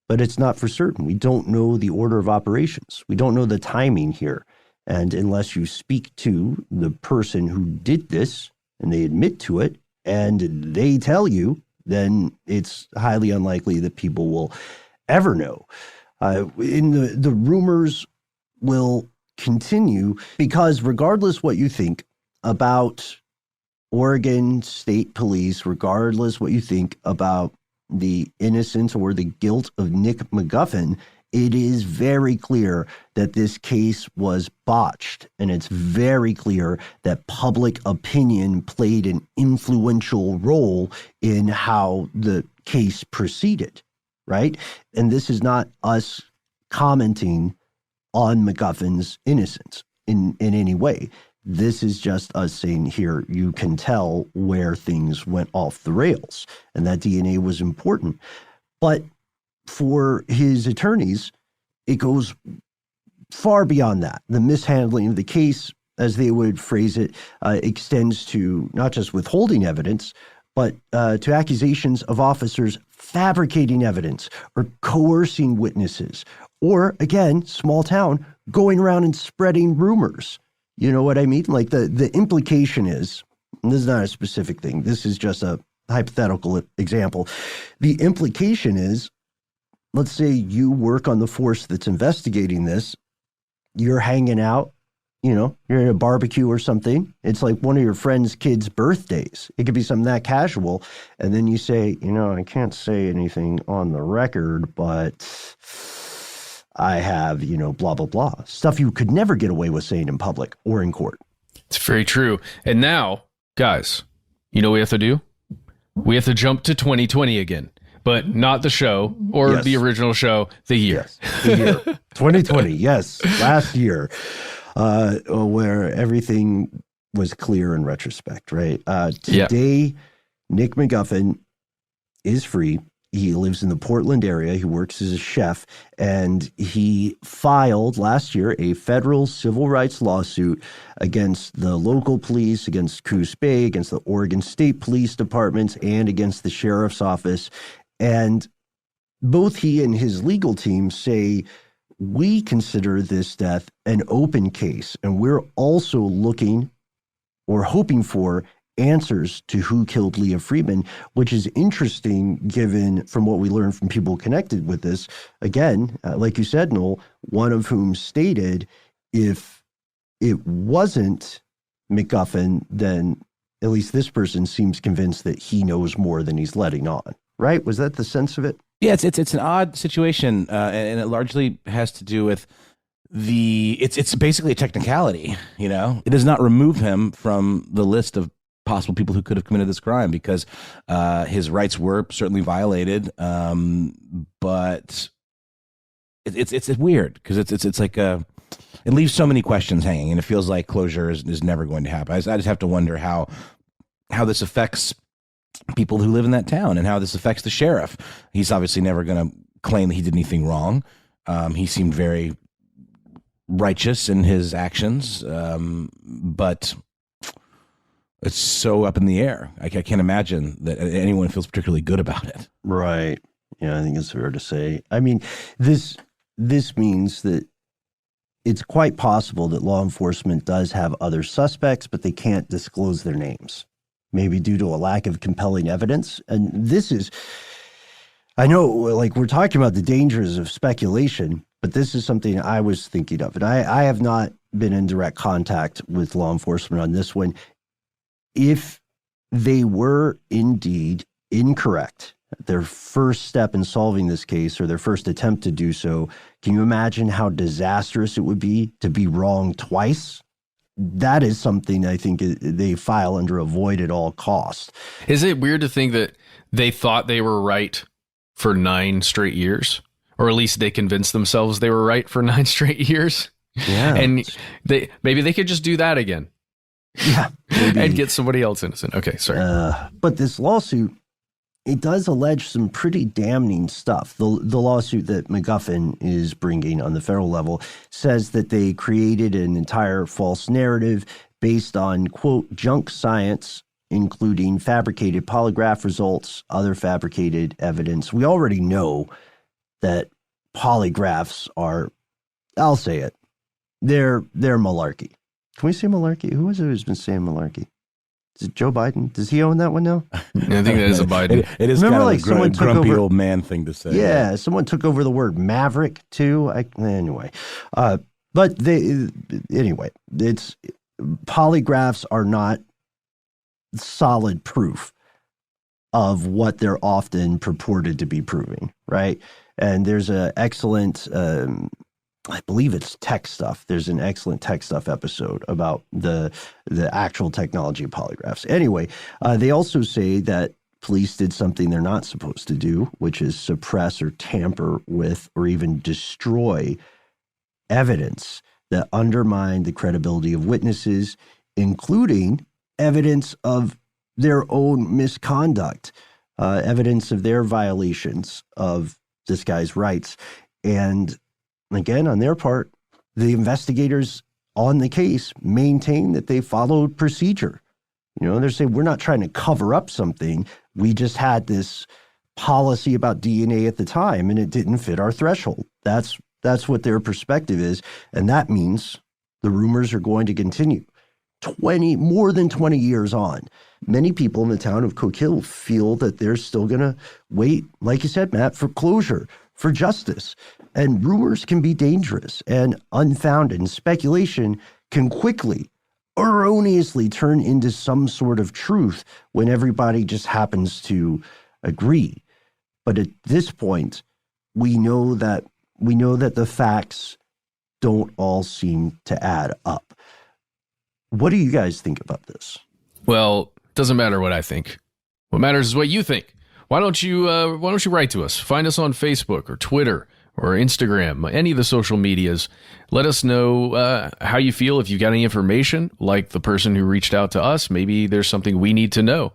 but it's not for certain. We don't know the order of operations. We don't know the timing here. And unless you speak to the person who did this and they admit to it and they tell you, then it's highly unlikely that people will ever know. The rumors will continue because regardless what you think about Oregon State Police, regardless what you think about the innocence or the guilt of Nick McGuffin, it is very clear that this case was botched. And it's very clear that public opinion played an influential role in how the case proceeded, right? And this is not us commenting on McGuffin's innocence in any way. This is just us saying here, you can tell where things went off the rails, and that DNA was important. But for his attorneys, it goes far beyond that. The mishandling of the case, as they would phrase it, extends to not just withholding evidence, but to accusations of officers fabricating evidence or coercing witnesses, or again, small town, going around and spreading rumors. You know what I mean? Like the implication is, and this is not a specific thing, this is just a hypothetical example. The implication is, let's say you work on the force that's investigating this, you're hanging out, you're at a barbecue or something. It's like one of your friend's kids' birthdays. It could be something that casual. And then you say, I can't say anything on the record, but I have, blah, blah, blah. Stuff you could never get away with saying in public or in court. It's very true. And now, guys, you know what we have to do? We have to jump to 2020 again, but not the show or the original show, the year. Yes, the year. 2020, yes, last year, where everything was clear in retrospect, right? Today, Nick McGuffin is free. He lives in the Portland area. He works as a chef, and he filed last year a federal civil rights lawsuit against the local police, against Coos Bay, against the Oregon State Police Departments, and against the sheriff's office. And both he and his legal team say, we consider this death an open case, and we're also looking or hoping for answers to who killed Leah Freeman, which is interesting given from what we learned from people connected with this. Again, like you said, Noel, one of whom stated if it wasn't McGuffin, then at least this person seems convinced that he knows more than he's letting on. Right? Was that the sense of it? Yeah, it's an odd situation, and it largely has to do with it's basically a technicality. It does not remove him from the list of possible people who could have committed this crime because his rights were certainly violated. But it's weird because it's like it leaves so many questions hanging, and it feels like closure is never going to happen. I just have to wonder how this affects people who live in that town and how this affects the sheriff. He's obviously never going to claim that he did anything wrong. He seemed very righteous in his actions, but it's so up in the air. I can't imagine that anyone feels particularly good about it. Right. Yeah, I think it's fair to say. I mean, this means that it's quite possible that law enforcement does have other suspects, but they can't disclose their names, maybe due to a lack of compelling evidence. And this is, I know, like we're talking about the dangers of speculation, but this is something I was thinking of. And I have not been in direct contact with law enforcement on this one. if they were indeed incorrect, their first step in solving this case, or their first attempt to do so, can you imagine how disastrous it would be to be wrong twice? That is something I think they file under avoid at all costs. Is it weird to think that they thought they were right for 9 straight years? Or at least they convinced themselves they were right for 9 straight years? Yeah. And maybe they could just do that again. Yeah. Maybe. And get somebody else innocent. Okay, sorry. But this lawsuit, it does allege some pretty damning stuff. The lawsuit that McGuffin is bringing on the federal level says that they created an entire false narrative based on, quote, junk science, including fabricated polygraph results, other fabricated evidence. We already know that polygraphs are, I'll say it, they're malarkey. Can we say malarkey? Who is it who's been saying malarkey? Is it Joe Biden? Does he own that one now? I think that is a Biden. It is Remember, kind of a grumpy old man thing to say. Yeah, someone took over the word maverick too. Anyway, it's polygraphs are not solid proof of what they're often purported to be proving, right? And there's an excellent, I believe it's Tech Stuff. There's an excellent Tech Stuff episode about the actual technology of polygraphs. Anyway, they also say that police did something they're not supposed to do, which is suppress or tamper with or even destroy evidence that undermine the credibility of witnesses, including evidence of their own misconduct, evidence of their violations of this guy's rights. And again, on their part, the investigators on the case maintain that they followed procedure. You know, they're saying, we're not trying to cover up something. We just had this policy about DNA at the time, and it didn't fit our threshold. That's what their perspective is. And that means the rumors are going to continue. More than 20 years on. Many people in the town of Coquille feel that they're still going to wait, like you said, Matt, for closure, for justice. And rumors can be dangerous and unfounded, and speculation can quickly, erroneously turn into some sort of truth when everybody just happens to agree. But at this point, we know that the facts don't all seem to add up. What do you guys think about this? Well, it doesn't matter what I think. What matters is what you think. Why don't you write to us? Find us on Facebook or Twitter or Instagram, any of the social medias. Let us know how you feel. If you've got any information, like the person who reached out to us, maybe there's something we need to know.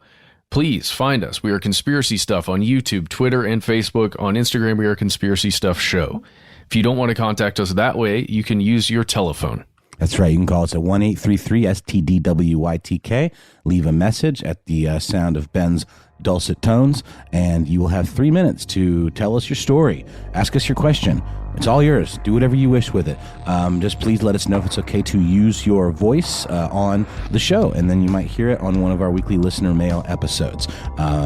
Please find us. We are Conspiracy Stuff on YouTube, Twitter, and Facebook. On Instagram, we are Conspiracy Stuff Show. If you don't want to contact us that way, you can use your telephone. That's right. You can call us at 1-833-STDWYTK. Leave a message at the sound of Ben's dulcet tones, and you will have 3 minutes to tell us your story. Ask us your question. It's all yours. Do whatever you wish with it. Just please let us know if it's okay to use your voice on the show, and then you might hear it on one of our weekly listener mail episodes.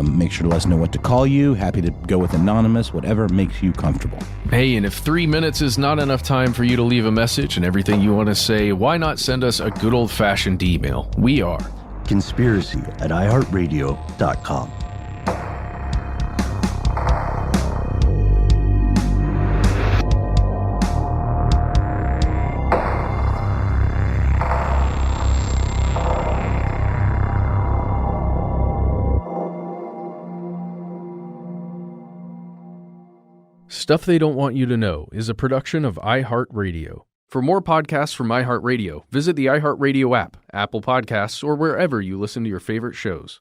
Make sure to let us know what to call you. Happy to go with anonymous, whatever makes you comfortable. Hey, and if 3 minutes is not enough time for you to leave a message and everything you want to say, why not send us a good old-fashioned email? We are conspiracy@iHeartRadio.com. Stuff They Don't Want You to Know is a production of iHeartRadio. For more podcasts from iHeartRadio, visit the iHeartRadio app, Apple Podcasts, or wherever you listen to your favorite shows.